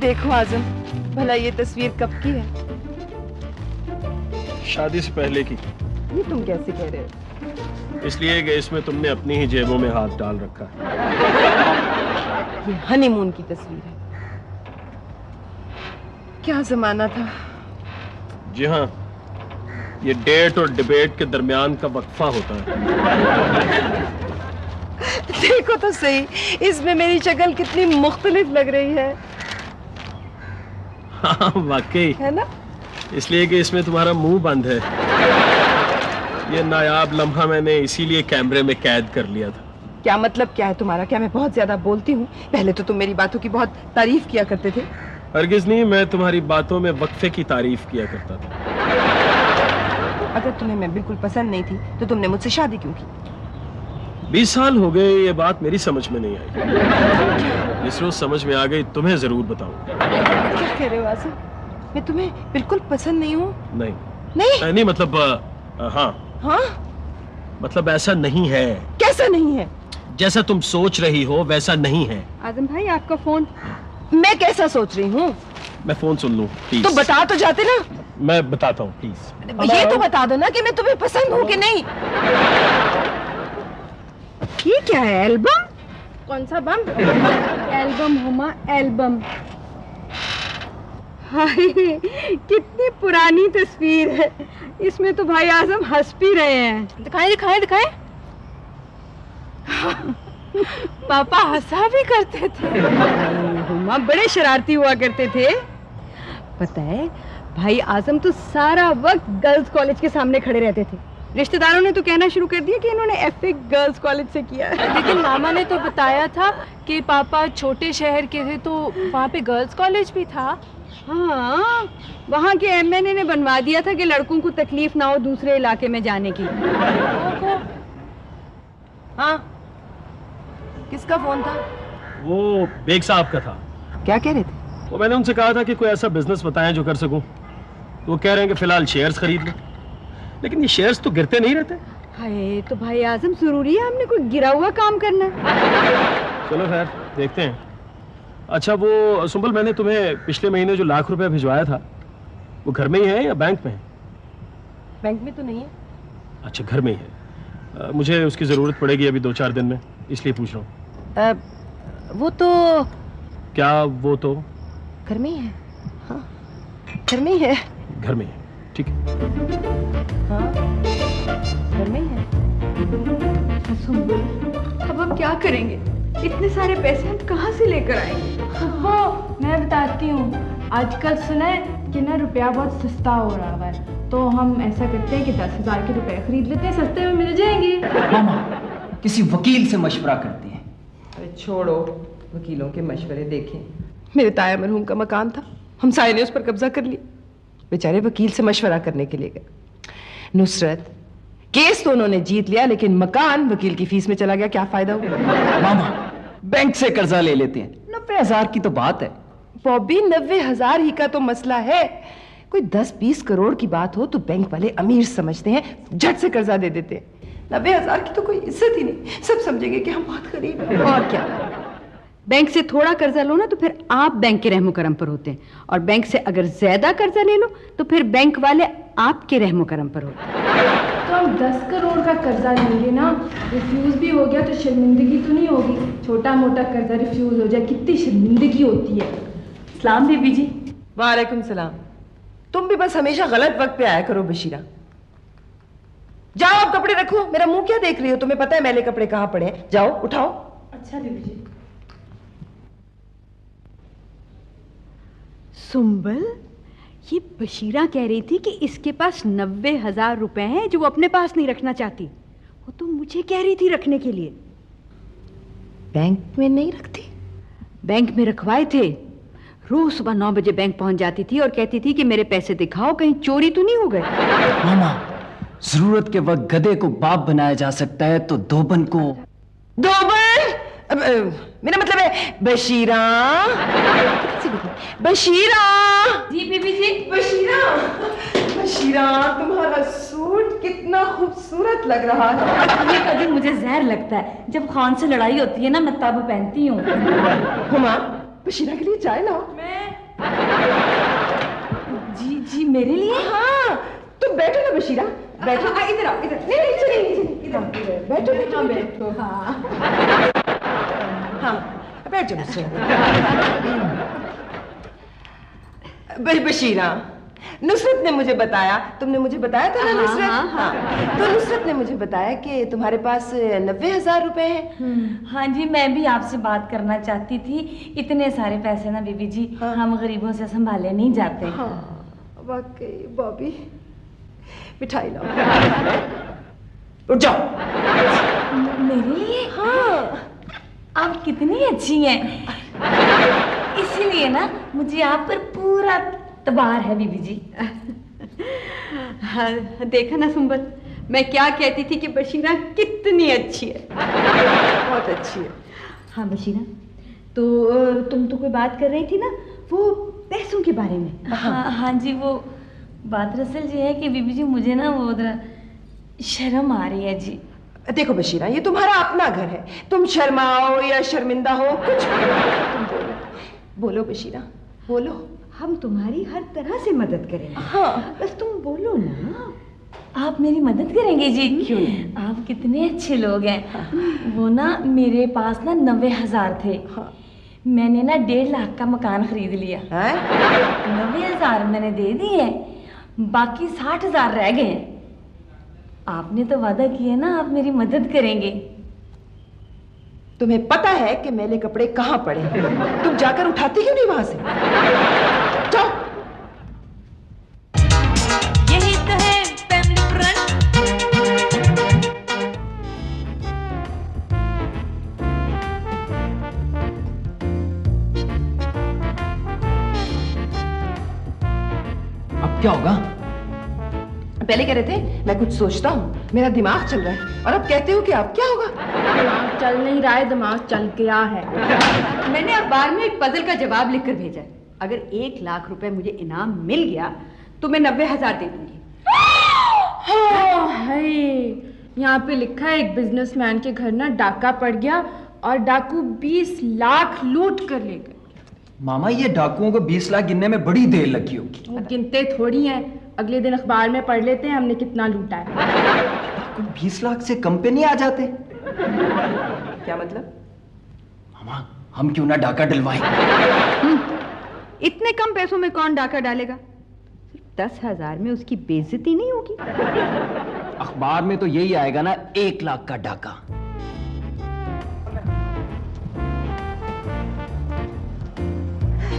देखो आजम, भला ये तस्वीर कब की है? शादी से पहले की। ये तुम कैसे कह रहे हो? इसलिए कि इसमें तुमने अपनी ही जेबों में हाथ डाल रखा है। ये हनीमून की तस्वीर है। क्या जमाना था। जी हाँ, ये डेट और डिबेट के दरमियान का वक्फा होता है। देखो तो सही, इसमें मेरी शक्ल कितनी मुख्तलिफ लग रही है। हाँ वाकई है ना? इसलिए कि इसमें तुम्हारा मुंह बंद है। ये नायाब लम्हा मैंने इसीलिए कैमरे में कैद कर लिया था। क्या मतलब क्या है तुम्हारा? क्या मैं बहुत ज्यादा बोलती हूँ? पहले तो तुम मेरी बातों की बहुत तारीफ किया करते थे। हरगिज नहीं, मैं तुम्हारी बातों में वक्फे की तारीफ किया करता था। अगर तुम्हें मैं बिल्कुल पसंद नहीं थी तो तुमने मुझसे शादी क्यों की? 20 साल हो गए, ये बात मेरी समझ में नहीं आई। जिस रोज समझ में आ गई तुम्हें जरूर बताऊंगा। क्या कह रहे हो आसिफ? मैं तुम्हें बिल्कुल पसंद नहीं हूँ। नहीं नहीं नहीं, मतलब हाँ हाँ, मतलब ऐसा नहीं है। कैसा नहीं है? जैसा तुम सोच रही हो वैसा नहीं है। आजम भाई आपका फोन। मैं कैसा सोच रही हूँ? मैं फोन सुन लूं प्लीज? तो बता तो जाते ना। मैं बताता हूँ प्लीज। ये तो बता दो ना कि मैं तुम्हें पसंद हूँ कि नहीं। ये क्या है? एल्बम? कौन सा बम? एल्बम हुमा एल्बम। हाय कितनी पुरानी तस्वीर है। इसमें तो भाई आजम हंस भी रहे हैं। दिखाएं दिखाएं दिखाएं। पापा हंसा भी करते थे। हुमा बड़े शरारती हुआ करते थे। पता है भाई आजम तो सारा वक्त गर्ल्स कॉलेज के सामने खड़े रहते थे। रिश्तेदारों ने तो कहना शुरू कर दिया कि इन्होंने एफए गर्ल्स कॉलेज से किया है। लेकिन मामा ने तो बताया था कि पापा छोटे शहर के थे तो वहाँ पे गर्ल्स कॉलेज भी था। हाँ, वहाँ के एमएनए ने बनवा दिया था कि लड़कों को तकलीफ ना हो दूसरे इलाके में जाने की। हाँ, किसका फोन था? वो बेग साहब का था। क्या कह रहे थे? वो मैंने उनसे कहा था कि कोई ऐसा बिजनेस बताएं जो कर सकूं। तो वो कह रहे हैं कि फिलहाल शेयर्स खरीद लो। लेकिन ये शेयर्स तो गिरते नहीं रहते। हाय तो भाई आजम जरूरी है हमने कोई गिरा हुआ काम करना। चलो खैर देखते हैं। अच्छा वो सुंबल, मैंने तुम्हें पिछले महीने जो लाख रुपए भिजवाया था वो घर में ही है या बैंक में है? बैंक में तो नहीं है। अच्छा घर में ही है। मुझे उसकी जरूरत पड़ेगी अभी 2-4 दिन में, इसलिए पूछ रहा हूँ। वो तो क्या वो तो घर में ही है। हाँ घर में ही है। घर में ही है, ठीक है। हाँ घर में ही है। अब हम क्या करेंगे? इतने सारे पैसे हम कहाँ से लेकर आएंगे? वो मैं बताती हूँ, आजकल सुना है कि ना रुपया बहुत सस्ता हो रहा है, तो हम ऐसा करते हैं कि 10,000 के रुपए खरीद लेते हैं, सस्ते में मिल जाएंगे। मामा किसी वकील से मशवरा करते हैं। अरे छोड़ो वकीलों के मशवरे। देखें मेरे ताया मरहूम का मकान था, हम सारे ने उस पर कब्जा कर लिया। बेचारे वकील से मशवरा करने के लिए गए। नुसरत, केस तो उन्होंने जीत लिया लेकिन मकान वकील की फीस में चला गया। क्या फायदा हुआ? मामा बैंक से कर्जा ले लेते हैं, 90,000 की तो बात है। बॉबी 90,000 ही का तो मसला है। कोई 10-20 करोड़ की बात हो तो बैंक वाले अमीर समझते हैं, झट से कर्जा दे देते हैं। 90,000 की तो कोई इज्जत ही नहीं, सब समझेंगे कि हम बहुत गरीब हैं। और क्या, बैंक से थोड़ा कर्जा लो ना तो फिर आप बैंक के रहमो करम पर होते हैं, और बैंक से अगर ज्यादा कर्जा ले लो तो फिर बैंक वाले आपके रहमो करम पर होते हैं। तो हम 10 करोड़ का कर्जा लेंगे ना, रिफ्यूज भी हो गया तो शर्मिंदगी तो नहीं होगी? छोटा मोटा कर्जा रिफ्यूज हो जाए कितनी शर्मिंदगी होती है। सलाम बीबी जी। वालेकुम सलाम। तुम भी बस हमेशा गलत वक्त पे आया करो बशीरा। जाओ आप कपड़े रखो, मेरा मुंह क्या देख रही हो? तुम्हें पता है मैले कपड़े कहाँ पड़े हैं। जाओ उठाओ। अच्छा बीबी जी। सुंबल, ये बशीरा कह रही थी कि इसके पास 90,000 रुपए हैं जो वो अपने पास नहीं रखना चाहती। वो तो मुझे कह रही थी रखने के लिए। बैंक में नहीं रखती? बैंक में रखवाए थे। रोज सुबह 9 बजे बैंक पहुंच जाती थी और कहती थी कि मेरे पैसे दिखाओ, कहीं चोरी तो नहीं हो गए। मामा जरूरत के वक्त गधे को बाप बनाया जा सकता है तो धोबन को मेरा मतलब है बशीरा। बशीरा जी बीबी जी। बशीरा, बशीरा तुम्हारा सूट कितना खूबसूरत लग रहा है। ये कभी मुझे जहर लगता है, जब खान से लड़ाई होती है ना मैं तब पहनती हूँ। हुमा बशीरा के लिए चाय लाओ। जी मेरे लिए? हाँ, तुम बैठो ना बशीरा, बैठो। इधर आओ, इधर। नहीं नीचे नहीं, इधर बैठो, बैठो बैठो। हाँ बैठो बशीरा। नुसरत ने मुझे बताया, तुमने मुझे बताया था ना नुसरत? हाँ। तो नुसरत ने मुझे बताया कि तुम्हारे पास 90,000 रुपए हैं। हाँ जी, मैं भी आपसे बात करना चाहती थी। इतने सारे पैसे ना बीबी जी, हम गरीबों से संभाले नहीं जाते। हाँ वाकई। बॉबी मिठाई लाओ। उठ जाओ। मेरे लिए? हाँ। आप कितनी अच्छी हैं, इसीलिए ना मुझे आप पर पूरा तबार है बीबी जी। हाँ, देखा ना सुंबल, मैं क्या कहती थी कि बशीरा कितनी अच्छी है। बहुत अच्छी है। हाँ बशीरा, तो तुम तो कोई बात कर रही थी ना, वो पैसों के बारे में। हाँ जी, वो बात दरअसल ये है कि बीबी जी मुझे ना वो शर्म आ रही है जी। देखो बशीरा, ये तुम्हारा अपना घर है, तुम शर्माओ या शर्मिंदा हो कुछ भी तुम बोलो। बोलो बशीरा, बोलो। हम तुम्हारी हर तरह से मदद करेंगे। हाँ बस तुम बोलो ना। आप मेरी मदद करेंगे जी? क्यों नहीं? आप कितने अच्छे लोग हैं। वो ना मेरे पास ना 90,000 थे। हाँ। मैंने ना 1.5 लाख का मकान खरीद लिया। 90,000 मैंने दे दिए, बाकी 60,000 रह गए। आपने तो वादा किया ना आप मेरी मदद करेंगे। तुम्हें पता है कि मैले कपड़े कहाँ पड़े हैं? तुम जाकर उठाती क्यों नहीं वहां से? जाओ। यही तो है फैमिली फ्रंट। अब क्या होगा? पहले कह रहे थे मैं कुछ सोचता हूँ, मेरा दिमाग चल रहा है, और अब कहते हो कि अब क्या होगा? दिमाग चल नहीं रहा है, दिमाग चल गया है। मैंने अखबार में एक पजल का जवाब लिखकर भेजा है। अगर 1 लाख रुपए मुझे इनाम मिल गया तो मैं 90,000 दे दूंगी। हाय, यहाँ पे लिखा है एक बिजनेसमैन के घर ना डाका पड़ गया और डाकू 20 लाख लूट कर ले गए। मामा, ये डाकुओं को 20 लाख गिनने में बड़ी देर लगी होगी। वो गिनते थोड़ी हैं, अगले दिन अखबार में पढ़ लेते हैं हमने कितना लूटा है। डाकू 20 लाख से कम पे नहीं आ जाते? क्या मतलब? मामा, हम क्यों ना डाका डलवाएं? इतने कम पैसों में कौन डाका डालेगा? 10,000 में उसकी बेइज्जती नहीं होगी। अखबार में तो यही आएगा ना, 1 लाख का डाका।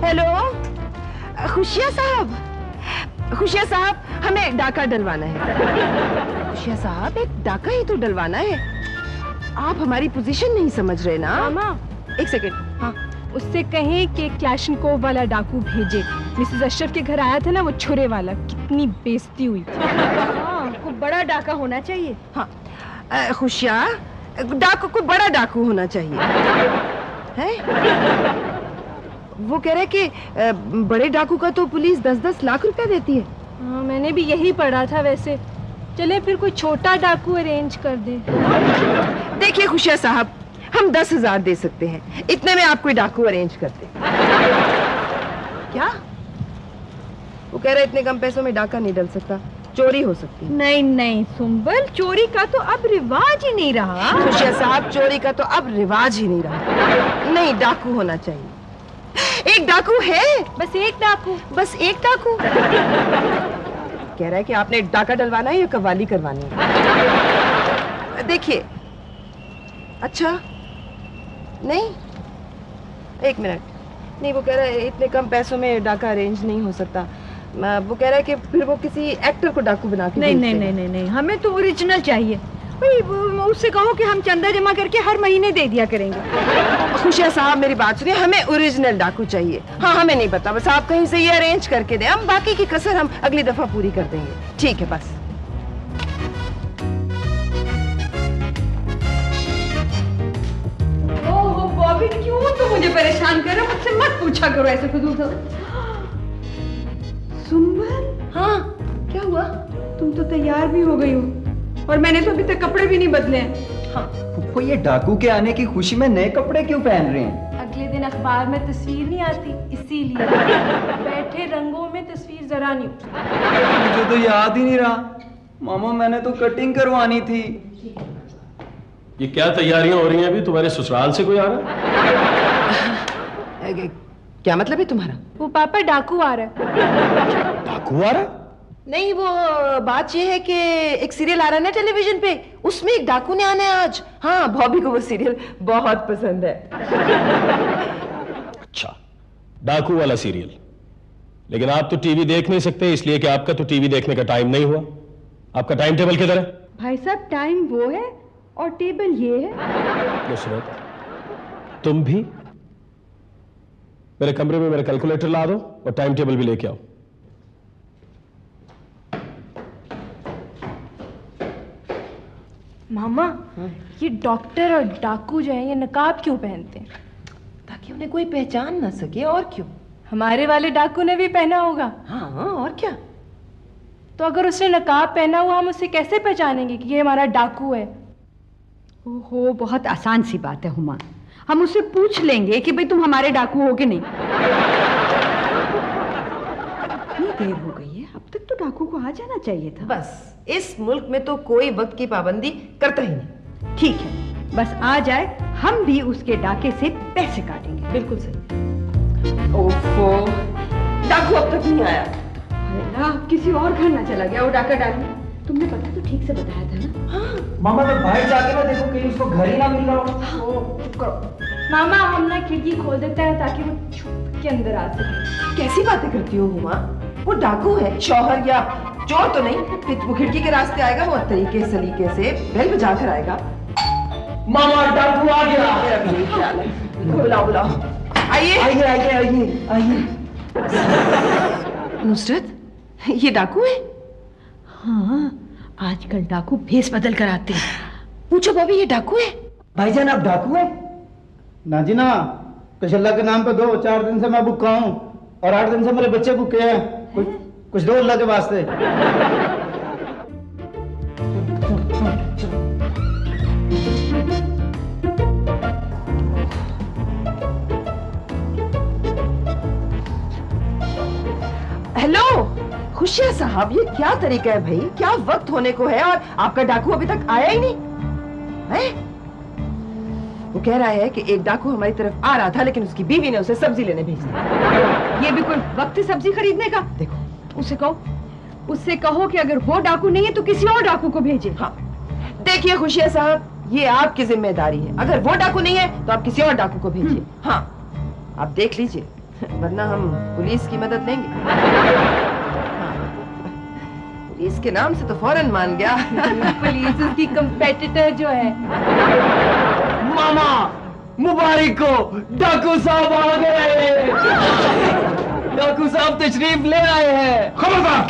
हेलो खुशिया साहब, खुशिया साहब, हमें डाका डलवाना है। खुशिया साहब, एक डाका ही तो डलवाना है। आप हमारी पोजीशन नहीं समझ रहे ना? मामा एक सेकंड। हाँ, उससे कहें कि क्लैशनकोव वाला डाकू भेजे। मिसेस अशरफ के घर आया था ना वो छुरे वाला, कितनी बेइज्जती हुई थी। हाँ, कोई बड़ा डाका होना चाहिए। हाँ खुशिया, डाकू को बड़ा डाकू होना चाहिए है? वो कह रहे कि बड़े डाकू का तो पुलिस 10-10 लाख रुपए देती है। हाँ, मैंने भी यही पढ़ा था। वैसे चले फिर कोई छोटा डाकू अरेंज कर दे। देखिए खुशिया साहब, हम 10,000 दे सकते हैं, इतने में आप कोई डाकू अरेंज करते। क्या? वो कह रहे इतने कम पैसों में डाका नहीं डल सकता, चोरी हो सकती है। नहीं नहीं सुंबल, चोरी का तो अब रिवाज ही नहीं रहा। खुशिया साहब, चोरी का तो अब रिवाज ही नहीं रहा। नहीं, डाकू होना चाहिए। एक डाकू है, बस एक डाकू। बस एक डाकू। कह रहा है कि आपने डाका डलवाना है या कव्वाली करवानी है? देखिए, अच्छा नहीं, एक मिनट, नहीं वो कह रहा है इतने कम पैसों में डाका अरेंज नहीं हो सकता। वो कह रहा है कि फिर वो किसी एक्टर को डाकू बना के नहीं नहीं नहीं नहीं नहीं, हमें तो ओरिजिनल चाहिए। उससे कहो कि हम चंदा जमा करके हर महीने दे दिया करेंगे। खुशिया साहब, मेरी बात सुनिए, हमें ओरिजिनल डाकू चाहिए। हाँ, हमें नहीं पता, बस आप कहीं से ये अरेंज करके दें, हम बाकी की कसर हम अगली दफा पूरी कर देंगे। ठीक है बस। ओह बॉबी, क्यों तुम मुझे परेशान कर रहे हो? मुझसे मत पूछा करो ऐसे फिजूल से। सुंबल, हाँ क्या हुआ? तुम तो तैयार भी हो गई हो और मैंने तो अभी तक कपड़े भी नहीं बदले हैं। फुफ्फो, ये डाकू के आने की खुशी में नए कपड़े क्यों पहन रहे हैं? अगले अगले दिन अखबार में तस्वीर नहीं आती, इसीलिए बैठे रंगों में तस्वीर जरा नहीं उठती। मुझे तो याद ही नहीं रहा मामा, मैंने तो कटिंग करवानी थी। ये क्या तैयारियां हो रही हैं अभी? तुम्हारे ससुराल से कोई आ रहा है? क्या मतलब है तुम्हारा? वो पापा डाकू आ रहा है। डाकू आ रहा है? नहीं, वो बात ये है कि एक सीरियल आ रहा है ना टेलीविजन पे, उसमें एक डाकू ने आना है आज। हाँ, बॉबी को वो सीरियल बहुत पसंद है। अच्छा, डाकू वाला सीरियल। लेकिन आप तो टीवी देख नहीं सकते, इसलिए कि आपका तो टीवी देखने का टाइम नहीं हुआ। आपका टाइम टेबल किधर है? भाई साहब, टाइम वो है और टेबल ये है। नुसरत, तुम भी मेरे कमरे में मेरा कैलकुलेटर ला दो और टाइम टेबल भी लेके आओ। मामा, ये डॉक्टर और डाकू जो है ये नकाब क्यों पहनते हैं? ताकि उन्हें कोई पहचान ना सके। और क्यों? हमारे वाले डाकू ने भी पहना होगा। हाँ, और क्या? तो अगर उसने नकाब पहना हुआ, हम उसे कैसे पहचानेंगे कि ये हमारा डाकू है? ओहो, बहुत आसान सी बात है हुमा। हम उससे पूछ लेंगे कि भाई तुम हमारे डाकू हो कि नहीं। इतनी देर हो गई है, अब तक तो डाकू को आ जाना चाहिए था। बस इस मुल्क में तो कोई वक्त की पाबंदी करता ही नहीं। ठीक है, बस आ जाए, हम भी उसके डाके से पैसे काटेंगे। बिल्कुल सही। ओफो, डाकू अब तक नहीं आया। अल्लाह, किसी और घर ना चला गया वो डाका डालने। तुमने पता तो ठीक से बताया था ना? हाँ। मामा मैं बाहर जाके ना देखो कहीं उसको घर ही ना मिल रहा हो। चुप करो। मामा, हम ना खिड़की खोल देते हैं ताकि वो छुप के अंदर आ सके। कैसी बातें करती हो हुमा? वो डाकू है, शौहर या चोर तो नहीं। फिर वो खिड़की के रास्ते आएगा, वो तरीके सलीके से बेल बजा कर आएगा। मामा डाकू आ गया। मेरा भी यही ख्याल है। बुलाओ बुलाओ। आइए आइए आइए आइए आइए। नुसरत, ये डाकू है? हाँ, आजकल डाकू भेस बदल कर आते हैं। पूछो बॉबी, ये डाकू है? भाईजान आप डाकू है? ना जी ना, कुछ अल्लाह के नाम पे दो। 4 दिन से मैं भूखा हूँ और 8 दिन से मेरे बच्चे भूखे हैं। कुछ दो अल्लाह के वास्ते। हेलो खुशिया साहब, ये क्या तरीका है भाई? क्या वक्त होने को है और आपका डाकू अभी तक आया ही नहीं है? वो कह रहा है कि एक डाकू हमारी तरफ आ रहा था, लेकिन उसकी बीवी ने उसे सब्जी लेने भेज दिया। ये भी कोई वक्त है सब्जी खरीदने का? देखो, उससे कहो कि अगर वो डाकू नहीं है तो किसी और डाकू को भेजे। हाँ देखिए खुशिया साहब, ये आपकी जिम्मेदारी है। अगर वो डाकू नहीं है तो आप किसी और डाकू को भेजिए। हाँ, आप देख लीजिए, वरना हम पुलिस की मदद लेंगे। हाँ, पुलिस के नाम से तो फौरन मान गया। पुलिस उसकी कंपेटिटर जो है। मामा मुबारक हो, डाकू साहब आ गए। डाकू साहब तशरीफ ले आए हैं। खबरदार,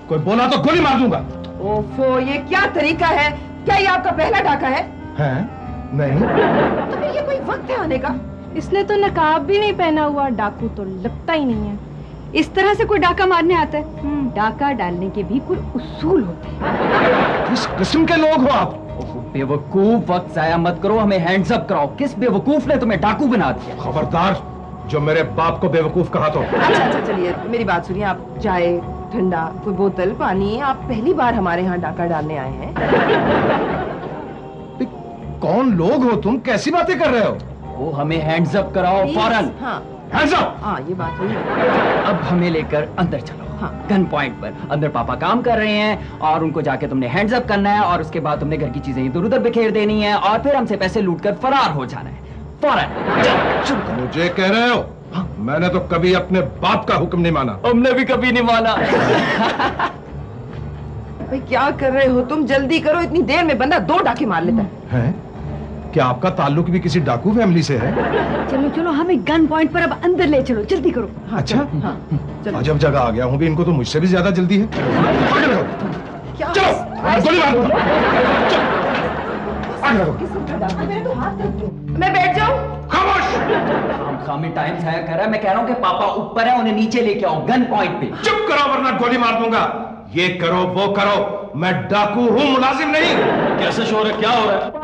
कोई बोला तो गोली मार दूंगा। ओफो, ये क्या तरीका है? क्या ये आपका पहला डाका है? नहीं। तो फिर ये कोई वक्त है आने का? इसने तो नकाब भी नहीं पहना हुआ, डाकू तो लगता ही नहीं है। इस तरह से कोई डाका मारने आता है? डाका डालने के भी कोई उसूल होते हैं। किस किस्म के लोग हो आप? बेवकूफ, वक्त जाया मत करो, हमें हैंड्स अप कराओ। किस बेवकूफ ने तुम्हें डाकू बना दिया? खबरदार, जो मेरे बाप को बेवकूफ कहा तो। अच्छा चलिए, मेरी बात सुनिए। आप चाय, ठंडा, कोई बोतल, पानी। आप पहली बार हमारे यहाँ डाका डालने आए हैं? कौन लोग हो तुम? कैसी बातें कर रहे हो? वो हमें हैंड्स अप कराओ फौरन। हाँ हैंड्स अप। हाँ, ये बात हुई। अब हमें लेकर अंदर चलो। हाँ। गन पॉइंट पर अंदर पापा काम कर रहे हैं और उनको जाके तुमने हैंड्स अप करना है और उसके बाद तुमने घर की चीजें इधर उधर बिखेर देनी है और फिर हमसे पैसे लूटकर फरार हो जाना है फौरन। मुझे कह रहे हो? मैंने तो कभी अपने बाप का हुक्म नहीं माना। हमने भी कभी नहीं माना। भाई क्या कर रहे हो तुम? जल्दी करो, इतनी देर में बंदा 2 डाके मार लेता है। क्या आपका ताल्लुक भी किसी डाकू फैमिली से है? चलो चलो, हमें गन पॉइंट पर अब अंदर ले चलो, जल्दी करो। हाँ, अच्छा, हाँ, चलो। अजब जगह आ गया हूँ भी, इनको तो मुझसे भी ज्यादा जल्दी है। क्या? चलो, गोली मार दो। किस्म का डाकू? मेरे तो हाथ तक दो। मैं बैठ जाऊं? खामोश। खामी टाइम जाया कर रहा है। मैं कह रहा हूँ कि पापा ऊपर है, उन्हें नीचे लेके आओ गन पॉइंट पे। चुप करो वरना गोली मार दूंगा। ये करो वो करो, मैं डाकू हूँ, मुलाजिम नहीं। कैसे शोर है? क्या हो रहा है?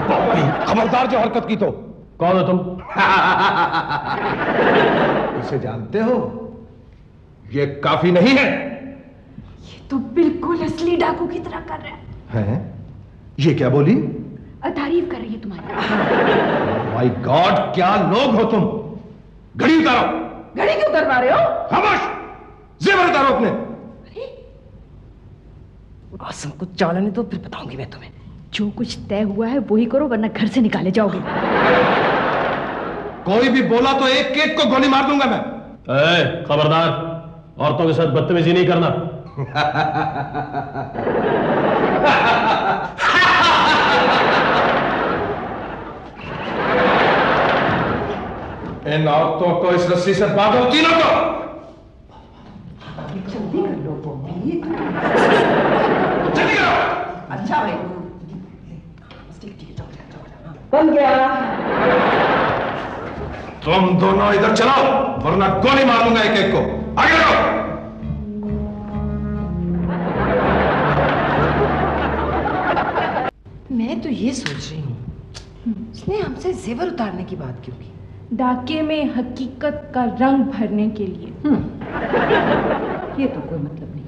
खबरदार जो हरकत की तो। कौन हो तुम? इसे जानते हो? ये काफी नहीं है। ये तो बिल्कुल असली डाकू की तरह कर रहा है। ये क्या बोली? तारीफ कर रही है तुम्हारी। माय गॉड, क्या लोग हो तुम। घड़ी उतारो। घड़ी क्यों उतरवा रहे हो? खामोश, जेवर उतारो अपने। आसम को चालने तो फिर बताऊंगी मैं तुम्हें। जो कुछ तय हुआ है वही करो, वरना घर से निकाले जाओगे। कोई भी बोला तो एक एक को गोली मार दूंगा मैं। खबरदार, औरतों के साथ बदतमीजी नहीं करना। इन औरतों को इस रस्सी से बांधो, तीनों को। जल्दी कर लो बॉबी। जल्दी करो। अच्छा भाई, बन गया। तुम दोनों इधर चलो, वरना गोली मार दूंगा एक एक को। आगे बढ़ो। मैं तो ये सोच रही हूँ, उसने हमसे जेवर उतारने की बात क्यों की? डाके में हकीकत का रंग भरने के लिए। ये तो कोई मतलब नहीं।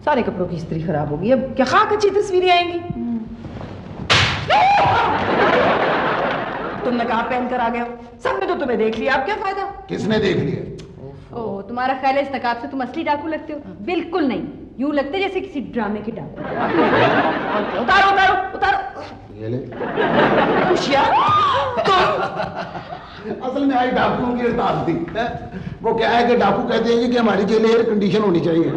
सारे कपड़ों की इस्त्री खराब होगी, अब क्या खाक अच्छी तस्वीरें आएंगी। तुम नकाब पहन कर आ गए हो, सबने तो तुम्हें देख लिया, अब क्या फायदा? किसने देख लिया? ओ, तुम्हारा ख्याल है इस नकाब से तुम असली डाकू लगते हो? बिल्कुल नहीं, यूं लगते जैसे किसी ड्रामे के डाकू। उतारो उतारो उतारो। ये ले। असल में आई डाकुओं की हड़ताल थी। वो क्या है कि डाकू कहते हैं कि हमारी जेल एयर कंडीशन होनी चाहिए।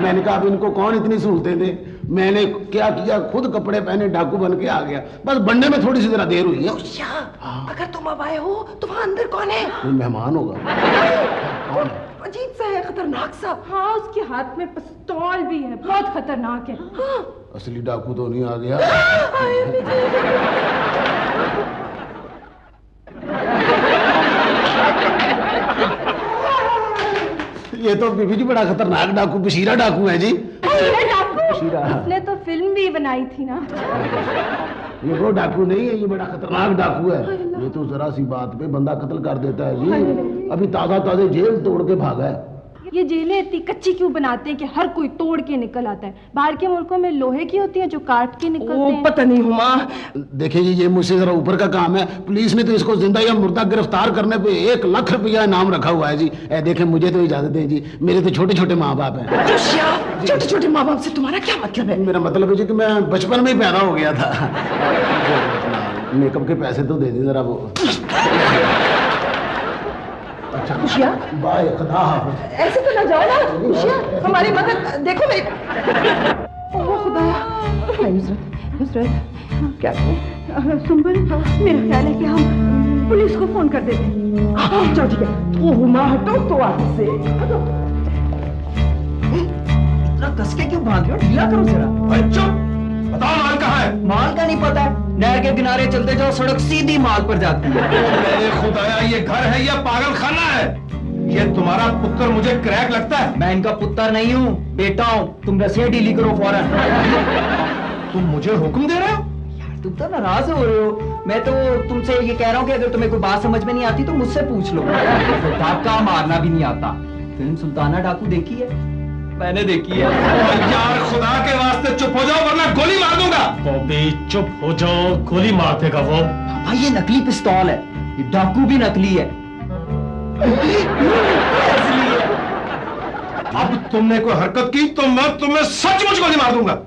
मैंने कहा अब इनको कौन इतनी सहूलतें दे। मैंने क्या किया, खुद कपड़े पहने डाकू बन के आ गया। बस बनने में थोड़ी सी जरा देर हुई है। अगर तुम अब आए हो तो वहां अंदर कौन है? कोई मेहमान होगा। अजीब सा है, खतरनाक सा। हाँ, उसके हाथ में पिस्तौल भी है, बहुत खतरनाक है। हाँ। असली डाकू तो नहीं आ गया। ये तो बीबी जी बड़ा खतरनाक डाकू, बशीरा डाकू है जी। बशीरा। उसने तो फिल्म भी बनाई थी ना। ये वो डाकू नहीं है, ये बड़ा खतरनाक डाकू है। ये तो जरा सी बात पे बंदा कत्ल कर देता है जी। अभी ताजा ताजे जेल तोड़ के भागा है। ये जेलें इतनी कच्ची क्यों बनाते हैं कि हर कोई तोड़ के निकल आता है? बाहर के मुल्कों में लोहे की होती है जो काट के निकलते हैं। पता नहीं हुमा। देखिए जी, ये मुझसे जरा ऊपर का काम है। पुलिस ने तो इसको जिंदा या मुर्दा गिरफ्तार करने पे 1 लाख रुपया इनाम रखा हुआ है जी। देखें, मुझे तो इजाजत दें जी, मेरे तो छोटे छोटे माँ बाप हैं। छोटे छोटे माँ बाप से तुम्हारा क्या मतलब है? मेरा मतलब है जी कि मैं बचपन में ही पैदा हो गया था। मेकअप के पैसे तो दे दें जरा वो। अच्छा खुशिया, बाय खुदा हाफिज। ऐसे तो ना जाओ ना खुशिया, हमारी मदद देखो मेरी। ओह खुदाया। हाय नुसरत, नुसरत क्या करें? सुंबल, मेरा ख्याल है कि हम पुलिस को फोन कर देते हैं। चलो ठीक है। ओह माँ हटो तो आगे से। इतना कसके क्यों बांध रहे हो? ढीला करो जरा। चुप, बताओ माल कहाँ है? माल का नहीं पता है? नहर के किनारे चलते जाओ, सड़क सीधी माल पर जाती है। मेरे खुदाया, ये घर है या पागल खाना है? ये तुम्हारा पुत्र मुझे क्रैक लगता है। मैं इनका पुत्र नहीं हूँ, बेटा हूँ। तुम रसीद डीली करो फौरन। तुम मुझे हुक्म दे रहे हो? यार तुम तो नाराज हो रहे हो। मैं तो तुमसे ये कह रहा हूँ कि अगर तुम्हें कोई बात समझ में नहीं आती तो मुझसे पूछ लो। तो डाका मारना भी नहीं आता। फिल्म सुल्ताना डाकू देखी है? मैंने देखी है। यार खुदा के वास्ते चुप हो जाओ वरना गोली मार दूंगा। बॉबी चुप हो जाओ, गोली मार देगा वो। भाई ये नकली पिस्तौल है, ये डाकू भी नकली है। अब तुमने कोई हरकत की तो मैं तुम्हें सचमुच गोली मार दूंगा।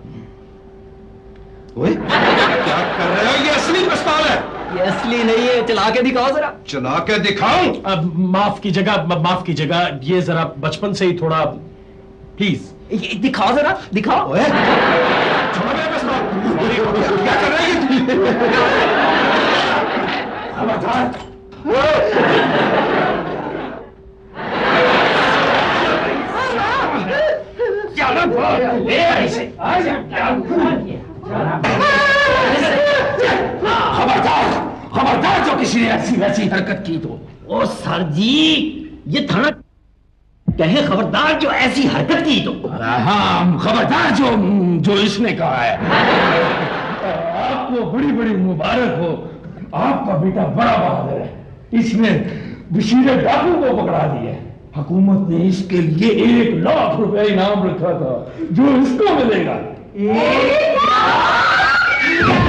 ओए, क्या कर रहे हो? ये असली पिस्तौल है। ये असली नहीं है, चला के दिखाओ जरा। चला के दिखाऊं? अब माफ कीजिएगा, ये जरा बचपन से ही थोड़ा, प्लीज ये दिखाओ जरा, दिखाओ। ओए, छोड़ो मेरा पिस्तौल। क्या कर रहे हैं? खबरदार जो किसी ने ऐसी वैसी हरकत की तो। ओ सर जी, ये थाना कहे खबरदार जो ऐसी हरकत की तो। हाँ, खबरदार जो इसने कहा है। आपको बड़ी बड़ी मुबारक हो। आपका बेटा बड़ा बहादुर है, इसने बशीर डाकू को पकड़ा दिया। हुकूमत ने इसके लिए 1 लाख रुपए इनाम रखा था, जो इसको मिलेगा। 1 लाख?